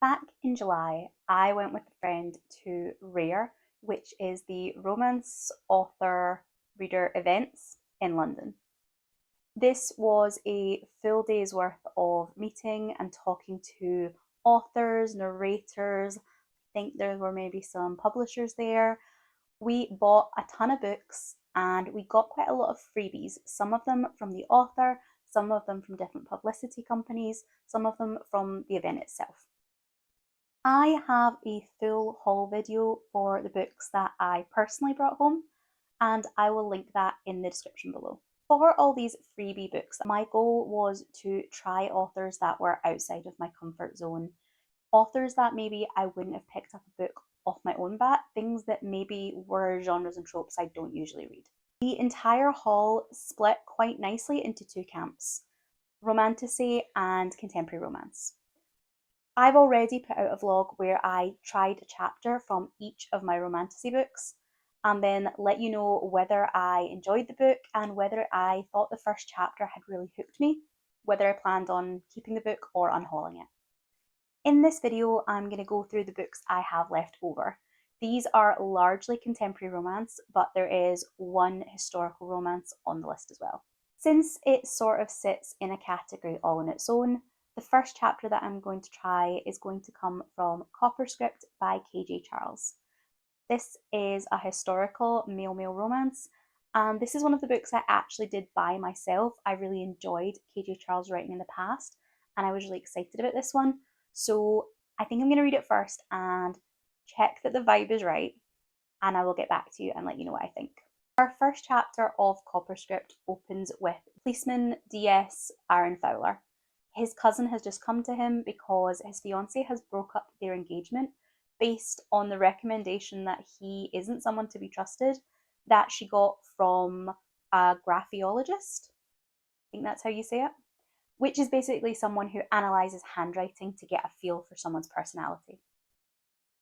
Back in July, I went with a friend to Rare, which is the romance author reader events in London. This was a full day's worth of meeting and talking to authors, narrators. I think there were maybe some publishers there. We bought a ton of books and we got quite a lot of freebies, some of them from the author, some of them from different publicity companies, some of them from the event itself. I have a full haul video for the books that I personally brought home, and I will link that in the description below. For all these freebie books, my goal was to try authors that were outside of my comfort zone, authors that maybe I wouldn't have picked up a book off my own bat, things that maybe were genres and tropes I don't usually read. The entire haul split quite nicely into two camps: romantasy and contemporary romance. I've already put out a vlog where I tried a chapter from each of my romantasy books and then let you know whether I enjoyed the book and whether I thought the first chapter had really hooked me, whether I planned on keeping the book or unhauling it. In this video, I'm going to go through the books I have left over. These are largely contemporary romance, but there is one historical romance on the list as well. Since it sort of sits in a category all on its own, the first chapter that I'm going to try is going to come from Copperscript by KJ Charles. This is a historical male-male romance, and this is one of the books I actually did buy myself. I really enjoyed KJ Charles' writing in the past, and I was really excited about this one. So I think I'm going to read it first and check that the vibe is right, and I will get back to you and let you know what I think. Our first chapter of Copperscript opens with policeman DS Aaron Fowler. His cousin has just come to him because his fiancée has broke up their engagement based on the recommendation that he isn't someone to be trusted that she got from a graphologist. I think that's how you say it, which is basically someone who analyzes handwriting to get a feel for someone's personality.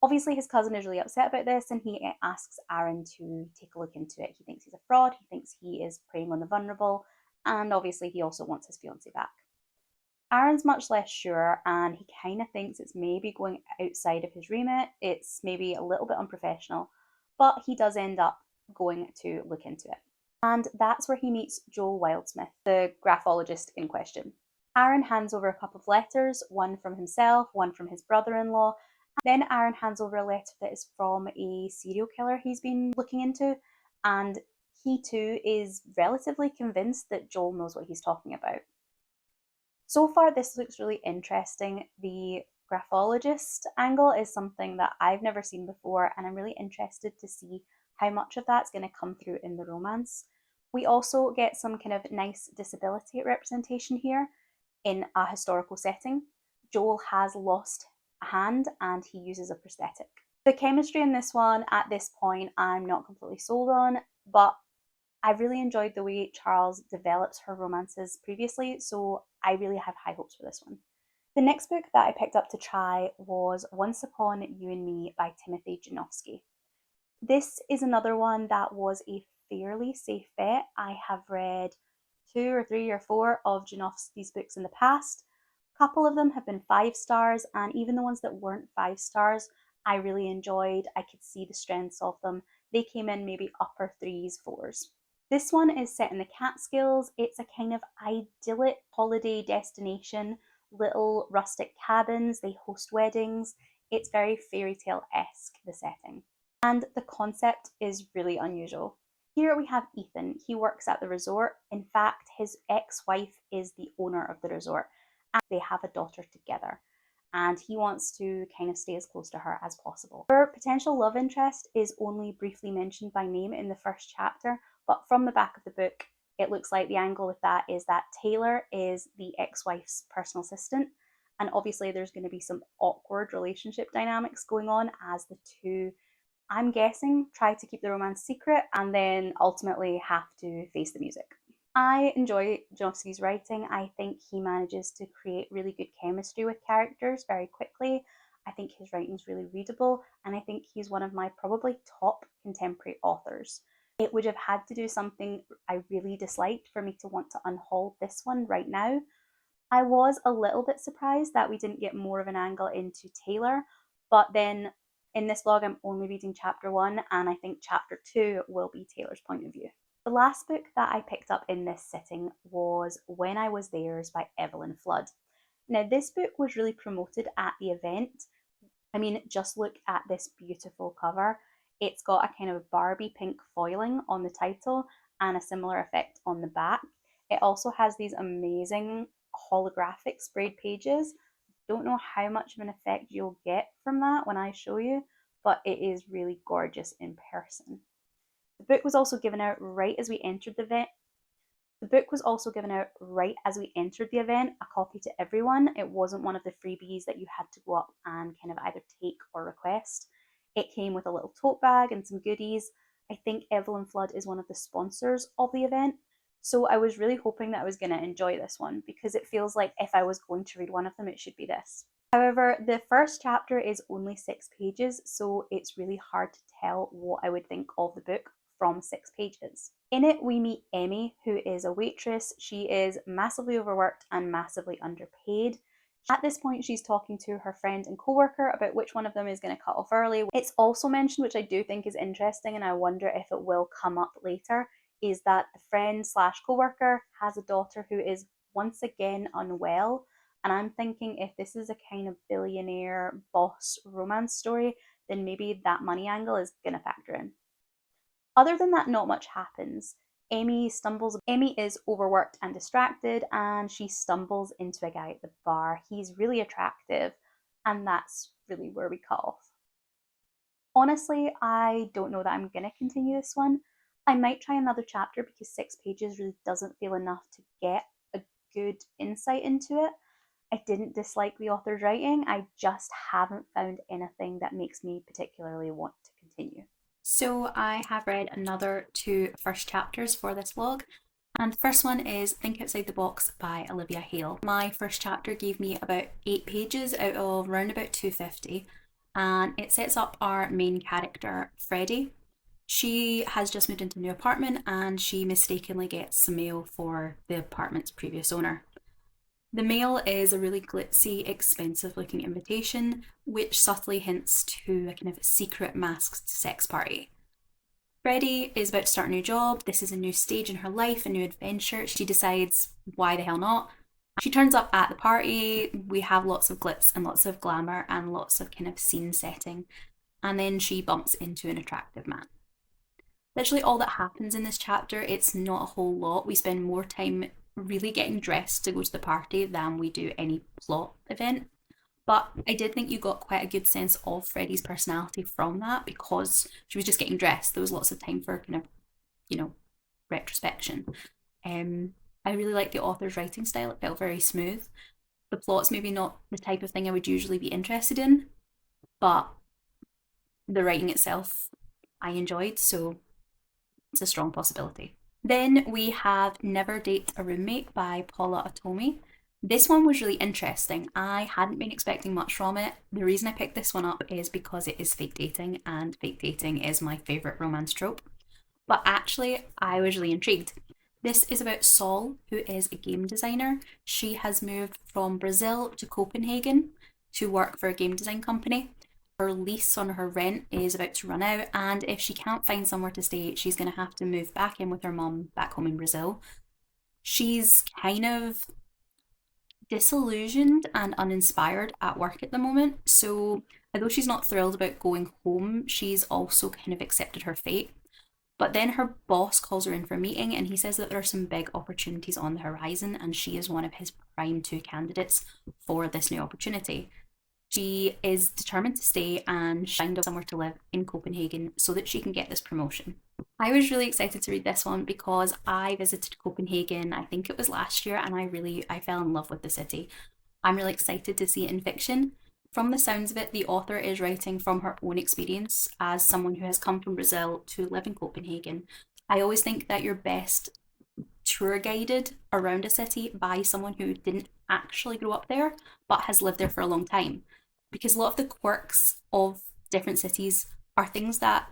Obviously, his cousin is really upset about this and he asks Aaron to take a look into it. He thinks he's a fraud, he thinks he is preying on the vulnerable, and obviously he also wants his fiancée back. Aaron's much less sure and he kind of thinks it's maybe going outside of his remit, it's maybe a little bit unprofessional, but he does end up going to look into it. And that's where he meets Joel Wildsmith, the graphologist in question. Aaron hands over a couple of letters, one from himself, one from his brother-in-law. Then Aaron hands over a letter that is from a serial killer he's been looking into, and he too is relatively convinced that Joel knows what he's talking about. So far, this looks really interesting. The graphologist angle is something that I've never seen before, and I'm really interested to see how much of that's going to come through in the romance. We also get some kind of nice disability representation here in a historical setting. Joel has lost a hand and he uses a prosthetic. The chemistry in this one, at this point, I'm not completely sold on, but I really enjoyed the way Charles develops her romances previously, so I really have high hopes for this one. The next book that I picked up to try was Once Upon You and Me by Timothy Janofsky. This is another one that was a fairly safe bet. I have read 2 or 3 or 4 of Janofsky's books in the past. A couple of them have been 5 stars, and even the ones that weren't 5 stars, I really enjoyed. I could see the strengths of them. They came in maybe upper 3s, 4s. This one is set in the Catskills. It's a kind of idyllic holiday destination, little rustic cabins, they host weddings. It's very fairy tale-esque, the setting. And the concept is really unusual. Here we have Ethan. He works at the resort. In fact, his ex-wife is the owner of the resort, and they have a daughter together. And he wants to kind of stay as close to her as possible. Her potential love interest is only briefly mentioned by name in the first chapter, but from the back of the book, it looks like the angle with that is that Taylor is the ex-wife's personal assistant, and obviously there's going to be some awkward relationship dynamics going on as the two, I'm guessing, try to keep the romance secret and then ultimately have to face the music. I enjoy Janofsky's writing. I think he manages to create really good chemistry with characters very quickly. I think his writing is really readable, and I think he's one of my probably top contemporary authors. It would have had to do something I really disliked for me to want to unhaul this one right now. I was a little bit surprised that we didn't get more of an angle into Taylor, but then in this vlog I'm only reading chapter 1 and I think chapter 2 will be Taylor's point of view. The last book that I picked up in this sitting was When I Was Theirs by Evelyn Flood. Now this book was really promoted at the event. I mean, just look at this beautiful cover. It's got a kind of Barbie pink foiling on the title and a similar effect on the back. It also has these amazing holographic sprayed pages. Don't know how much of an effect you'll get from that when I show you, but it is really gorgeous in person. The book was also given out right as we entered the event. The book was also given out right as we entered the event, a copy to everyone. It wasn't one of the freebies that you had to go up and kind of either take or request. It came with a little tote bag and some goodies. I think Evelyn Flood is one of the sponsors of the event. So I was really hoping that I was going to enjoy this one because it feels like if I was going to read one of them, it should be this. However, the first chapter is only 6 pages, so it's really hard to tell what I would think of the book from 6 pages. In it, we meet Emmy, who is a waitress. She is massively overworked and massively underpaid. At this point, she's talking to her friend and co-worker about which one of them is going to cut off early. It's also mentioned, which I do think is interesting, and I wonder if it will come up later, is that the friend slash co-worker has a daughter who is once again unwell. And I'm thinking if this is a kind of billionaire boss romance story, then maybe that money angle is going to factor in. Other than that, not much happens. Amy is overworked and distracted, and she stumbles into a guy at the bar. He's really attractive, and that's really where we cut off. Honestly, I don't know that I'm going to continue this one. I might try another chapter because 6 pages really doesn't feel enough to get a good insight into it. I didn't dislike the author's writing, I just haven't found anything that makes me particularly want to continue. So I have read another 2 first chapters for this vlog, and the first one is Think Outside the Box by Olivia Hale. My first chapter gave me about 8 pages out of around about 250, and it sets up our main character, Freddie. She has just moved into a new apartment and she mistakenly gets some mail for the apartment's previous owner. The mail is a really glitzy, expensive looking invitation, which subtly hints to a kind of secret masked sex party. Freddie is about to start a new job. This is a new stage in her life, a new adventure. She decides, why the hell not? She turns up at the party. We have lots of glitz and lots of glamour and lots of kind of scene setting. And then she bumps into an attractive man. Literally all that happens in this chapter, it's not a whole lot. We spend more time really getting dressed to go to the party than we do any plot event. But I did think you got quite a good sense of Freddie's personality from that because she was just getting dressed. There was lots of time for kind of, retrospection. I really like the author's writing style. It felt very smooth. The plot's maybe not the type of thing I would usually be interested in, but the writing itself I enjoyed, so it's a strong possibility. Then we have Never Date a Roommate by Paula Otomi. This one was really interesting. I hadn't been expecting much from it. The reason I picked this one up is because it is fake dating, and fake dating is my favourite romance trope. But actually, I was really intrigued. This is about Sol, who is a game designer. She has moved from Brazil to Copenhagen to work for a game design company. Her lease on her rent is about to run out, and if she can't find somewhere to stay, she's going to have to move back in with her mum back home in Brazil. She's kind of disillusioned and uninspired at work at the moment, so although she's not thrilled about going home, she's also kind of accepted her fate. But then her boss calls her in for a meeting and he says that there are some big opportunities on the horizon and she is one of his prime 2 candidates for this new opportunity. She is determined to stay and find somewhere to live in Copenhagen so that she can get this promotion. I was really excited to read this one because I visited Copenhagen, I think it was last year, and I fell in love with the city. I'm really excited to see it in fiction. From the sounds of it, the author is writing from her own experience as someone who has come from Brazil to live in Copenhagen. I always think that you're best tour guided around a city by someone who didn't actually grow up there but has lived there for a long time, because a lot of the quirks of different cities are things that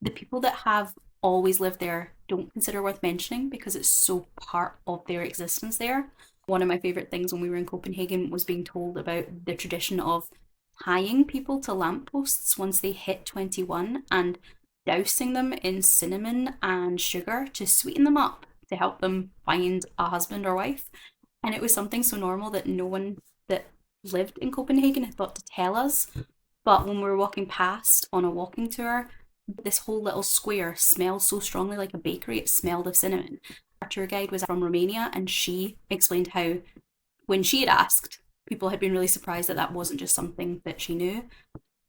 the people that have always lived there don't consider worth mentioning because it's so part of their existence there. One of my favourite things when we were in Copenhagen was being told about the tradition of tying people to lampposts once they hit 21 and dousing them in cinnamon and sugar to sweeten them up to help them find a husband or wife. And it was something so normal that no one that lived in Copenhagen had thought to tell us. But when we were walking past on a walking tour, this whole little square smelled so strongly like a bakery, it smelled of cinnamon. Our tour guide was from Romania, and she explained how, when she had asked, people had been really surprised that that wasn't just something that she knew,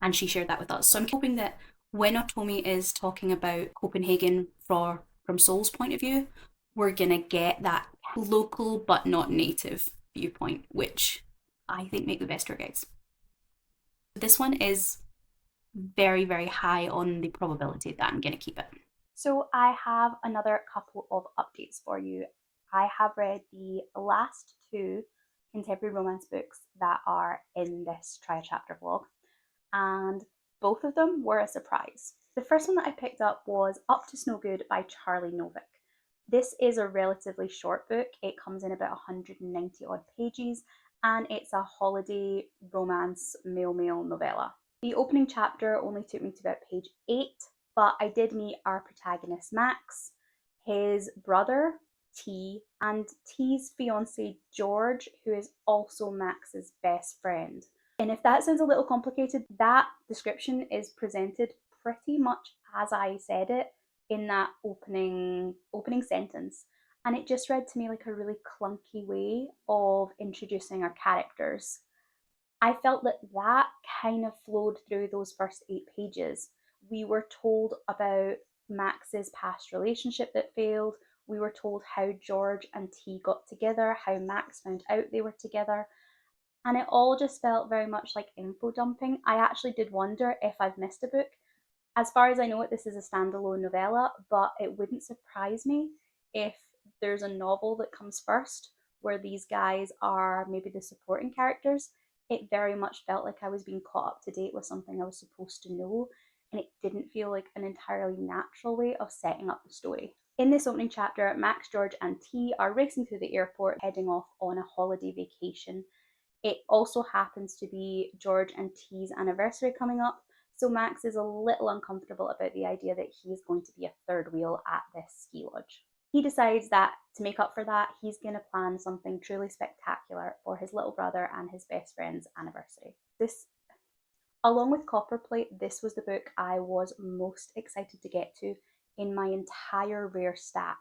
and she shared that with us. So I'm hoping that when Otomi is talking about Copenhagen from Seoul's point of view, we're gonna get that local but not native viewpoint, which I think make the best tour guides. This one is very, very high on the probability that I'm gonna keep it. So I have another couple of updates for you. I have read the last two contemporary romance books that are in this Try a Chapter vlog, and both of them were a surprise. The first one that I picked up was Up to No Good by Charlie Novick. This is a relatively short book. It comes in about 190 odd pages, and it's a holiday romance male novella. The opening chapter only took me to about page 8, but I did meet our protagonist Max, his brother T, and T's fiance George, who is also Max's best friend. And if that sounds a little complicated, that description is presented pretty much as I said it in that opening sentence. And it just read to me like a really clunky way of introducing our characters. I felt that that kind of flowed through those first 8 pages. We were told about Max's past relationship that failed. We were told how George and T got together, how Max found out they were together. And it all just felt very much like info dumping. I actually did wonder if I've missed a book. As far as I know it, this is a standalone novella, but it wouldn't surprise me if there's a novel that comes first where these guys are maybe the supporting characters. It very much felt like I was being caught up to date with something I was supposed to know, and it didn't feel like an entirely natural way of setting up the story. In this opening chapter, Max, George, and T are racing through the airport, heading off on a holiday vacation. It also happens to be George and T's anniversary coming up, so Max is a little uncomfortable about the idea that he's going to be a third wheel at this ski lodge. He decides that to make up for that, he's going to plan something truly spectacular for his little brother and his best friend's anniversary. This, along with Copperplate, this was the book I was most excited to get to in my entire rare stack.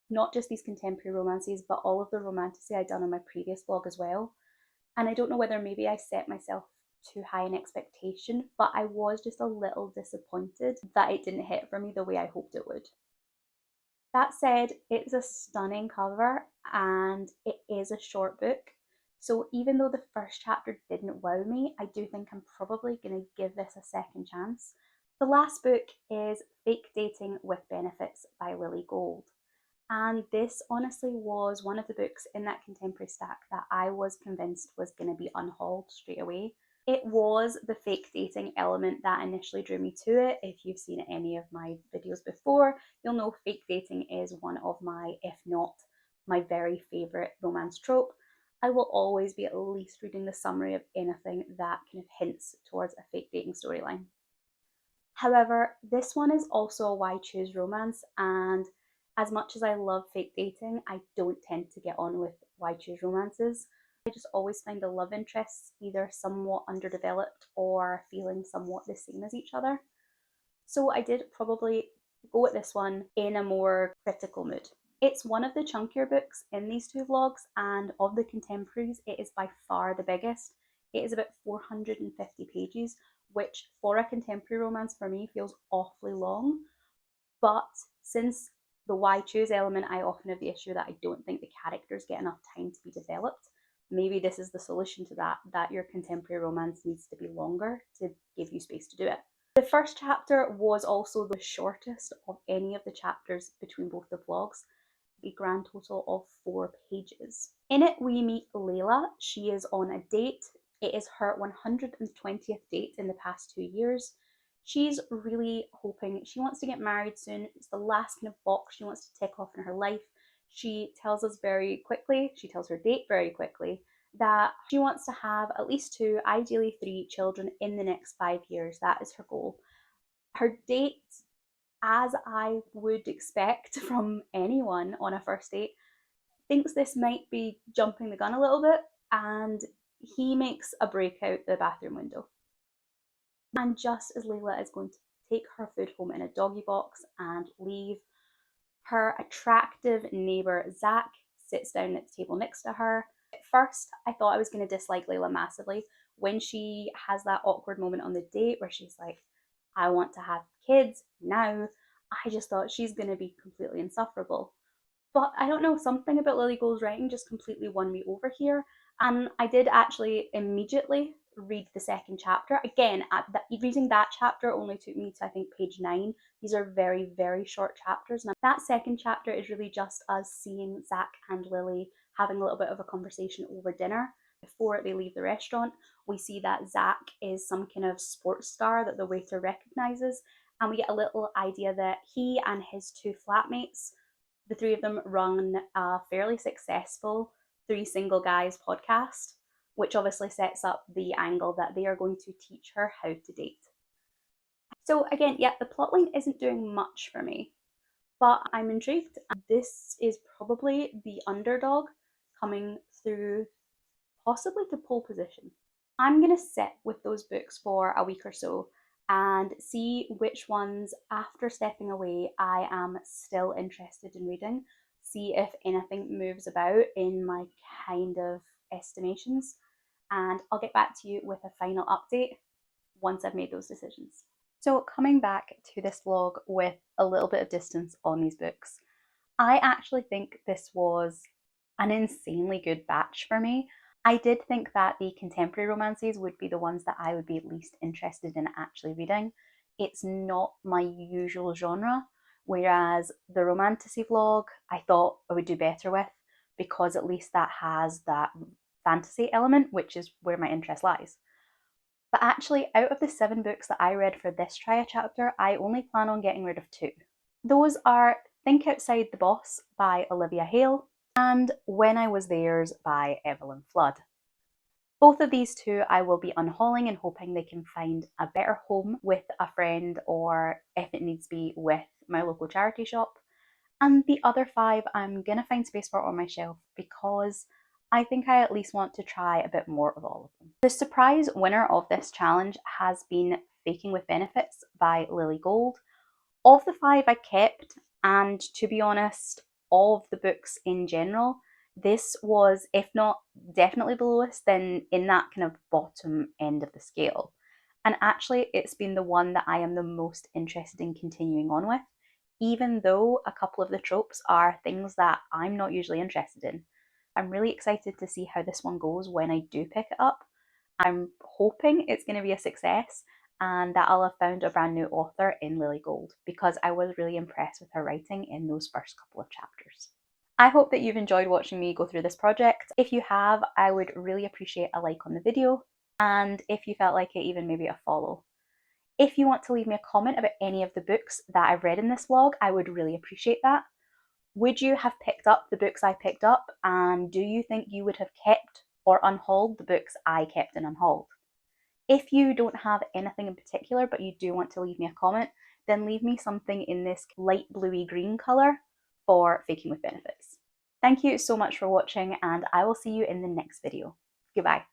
Not just these contemporary romances, but all of the romantasy I'd done on my previous vlog as well. And I don't know whether maybe I set myself too high an expectation, but I was just a little disappointed that it didn't hit for me the way I hoped it would. That said, it's a stunning cover and it is a short book. So even though the first chapter didn't wow me, I do think I'm probably going to give this a second chance. The last book is Fake Dating with Benefits by Lily Gold. And this honestly was one of the books in that contemporary stack that I was convinced was going to be unhauled straight away. It was the fake dating element that initially drew me to it. If you've seen any of my videos before, you'll know fake dating is one of my, if not my very favourite romance trope. I will always be at least reading the summary of anything that kind of hints towards a fake dating storyline. However, this one is also a why choose romance, and as much as I love fake dating, I don't tend to get on with why choose romances. I just always find the love interests either somewhat underdeveloped or feeling somewhat the same as each other. So I did probably go at this one in a more critical mood. It's one of the chunkier books in these two vlogs, and of the contemporaries, it is by far the biggest. It is about 450 pages, which for a contemporary romance for me feels awfully long. But since the why choose element, I often have the issue that I don't think the characters get enough time to be developed. Maybe this is the solution to that, that your contemporary romance needs to be longer to give you space to do it. The first chapter was also the shortest of any of the chapters between both the vlogs, a grand total of 4 pages. In it, we meet Layla. She is on a date. It is her 120th date in the past 2 years. She's really hoping, she wants to get married soon. It's the last kind of box she wants to tick off in her life. she tells us very quickly, she tells her date very quickly, that she wants to have at least 2, ideally 3 children in the next 5 years. That is her goal. Her date, as I would expect from anyone on a first date, thinks this might be jumping the gun a little bit, and he makes a break out the bathroom window. And just as Layla is going to take her food home in a doggy box and leave, her attractive neighbour Zach sits down at the table next to her. At first, I thought I was going to dislike Layla massively when she has that awkward moment on the date where she's like, I want to have kids now. I just thought she's going to be completely insufferable. But I don't know, something about Lily Gold's writing just completely won me over here. And I did actually immediately read the second chapter. Again, reading that chapter only took me to, I think, page 9. These are very, very short chapters. And that second chapter is really just us seeing Zach and Lily having a little bit of a conversation over dinner before they leave the restaurant. We see that Zach is some kind of sports star that the waiter recognizes. And we get a little idea that he and his 2 flatmates, the 3 of them, run a fairly successful 3 Single Guys podcast, which obviously sets up the angle that they are going to teach her how to date. So again, yeah, the plotline isn't doing much for me, but I'm intrigued. This is probably the underdog coming through, possibly to pole position. I'm going to sit with those books for a week or so and see which ones, after stepping away, I am still interested in reading. See if anything moves about in my kind of estimations. And I'll get back to you with a final update once I've made those decisions. So, coming back to this vlog with a little bit of distance on these books, I actually think this was an insanely good batch for me. I did think that the contemporary romances would be the ones that I would be least interested in actually reading. It's not my usual genre, whereas the romantasy vlog I thought I would do better with, because at least that has that fantasy element, which is where my interest lies. But actually, out of the 7 books that I read for this tria chapter, I only plan on getting rid of 2. Those are Think Outside the Boss by Olivia Hale and When I Was Theirs by Evelyn Flood. Both of these 2 I will be unhauling and hoping they can find a better home with a friend, or if it needs be, with my local charity shop. And the other 5 I'm gonna find space for on my shelf because I think I at least want to try a bit more of all of them. The surprise winner of this challenge has been Faking with Benefits by Lily Gold. Of the 5 I kept, and to be honest, of the books in general, this was, if not definitely the lowest, then in that kind of bottom end of the scale. And actually, it's been the one that I am the most interested in continuing on with, even though a couple of the tropes are things that I'm not usually interested in. I'm really excited to see how this one goes when I do pick it up. I'm hoping it's going to be a success and that I'll have found a brand new author in Lily Gold, because I was really impressed with her writing in those first couple of chapters. I hope that you've enjoyed watching me go through this project. If you have, I would really appreciate a like on the video, and if you felt like it, even maybe a follow. If you want to leave me a comment about any of the books that I've read in this vlog, I would really appreciate that. Would you have picked up the books I picked up, and do you think you would have kept or unhauled the books I kept and unhauled? If you don't have anything in particular but you do want to leave me a comment, then leave me something in this light bluey green colour for Faking with Benefits. Thank you so much for watching, and I will see you in the next video. Goodbye.